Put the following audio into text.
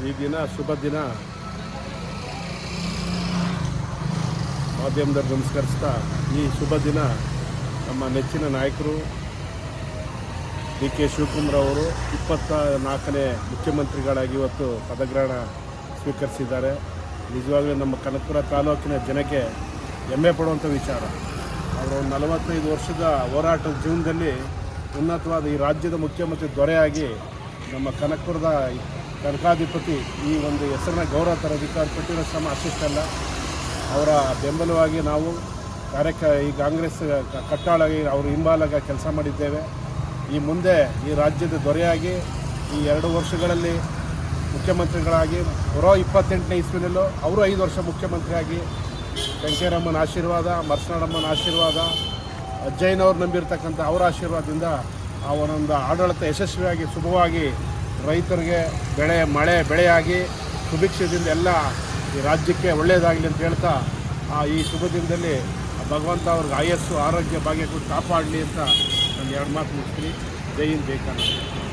ಈ ದಿನ ಶುಭ ದಿನ. ಮಾಧ್ಯಮದವ್ರು ನಮಸ್ಕರಿಸ್ತಾ, ಈ ಶುಭ ದಿನ ನಮ್ಮ ನೆಚ್ಚಿನ ನಾಯಕರು ಡಿ ಕೆ ಶಿವಕುಮಾರ್ ಅವರು 24ನೇ ಮುಖ್ಯಮಂತ್ರಿಗಳಾಗಿ ಇವತ್ತು ಪದಗ್ರಹಣ ಸ್ವೀಕರಿಸಿದ್ದಾರೆ. ನಿಜವಾಗಲೂ ನಮ್ಮ ಕನಕಪುರ ತಾಲೂಕಿನ ಜನಕ್ಕೆ ಹೆಮ್ಮೆ ಪಡುವಂಥ ವಿಚಾರ. ಅವರು 45 ವರ್ಷದ ಹೋರಾಟದ ಜೀವನದಲ್ಲಿ ಉನ್ನತವಾದ ಈ ರಾಜ್ಯದ ಮುಖ್ಯಮಂತ್ರಿ ದೊರೆಯಾಗಿ ನಮ್ಮ ಕನಕಪುರದ ಕನಕಾಧಿಪತಿ ಈ ಒಂದು ಹೆಸರನ್ನ ಗೌರವ ತರೋದಕ್ಕೆ ಪಟ್ಟಿರೋ ಶ್ರಮ ಅಷ್ಟಿಷ್ಟಲ್ಲ. ಅವರ ಬೆಂಬಲವಾಗಿ ನಾವು ಈ ಕಾಂಗ್ರೆಸ್ ಕಟ್ಟಾಳಾಗಿ ಅವರು ಹಿಂಬಾಲಾಗಿ ಕೆಲಸ ಮಾಡಿದ್ದೇವೆ. ಈ ಮುಂದೆ ಈ ರಾಜ್ಯದ ದೊರೆಯಾಗಿ ಈ 2 ವರ್ಷಗಳಲ್ಲಿ ಮುಖ್ಯಮಂತ್ರಿಗಳಾಗಿ 28ನೇ ಇಸ್ವಿನಲ್ಲೂ ಅವರು 5 ವರ್ಷ ಮುಖ್ಯಮಂತ್ರಿಯಾಗಿ ವೆಂಕಯ್ಯರಮ್ಮನ ಆಶೀರ್ವಾದ, ಮರ್ಸನಾಳಮ್ಮನ ಆಶೀರ್ವಾದ, ಅಜ್ಜಯ್ಯನವ್ರು ನಂಬಿರ್ತಕ್ಕಂಥ ಅವರ ಆಶೀರ್ವಾದದಿಂದ ಆ ಒಂದೊಂದು ಆಡಳಿತ ಯಶಸ್ವಿಯಾಗಿ ಶುಭವಾಗಿ ರೈತರಿಗೆ ಬೆಳೆಯಾಗಿ ಸುಭಿಕ್ಷದಿಂದ ಎಲ್ಲ ಈ ರಾಜ್ಯಕ್ಕೆ ಒಳ್ಳೆಯದಾಗಲಿ ಅಂತ ಹೇಳ್ತಾ ಈ ಶುಭ ದಿನದಲ್ಲಿ ಭಗವಂತ ಅವ್ರಿಗೆ ಆಯಸ್ಸು ಆರೋಗ್ಯ ಭಾಗ್ಯ ಕೊಟ್ಟು ಕಾಪಾಡಲಿ ಅಂತ ನಾನು 2 ಮಾತು ಮುಗಿಸ್ತೀನಿ. ಜೈ ಹಿಂದ್, ಜೈ ಕರ್ನಾಟಕ.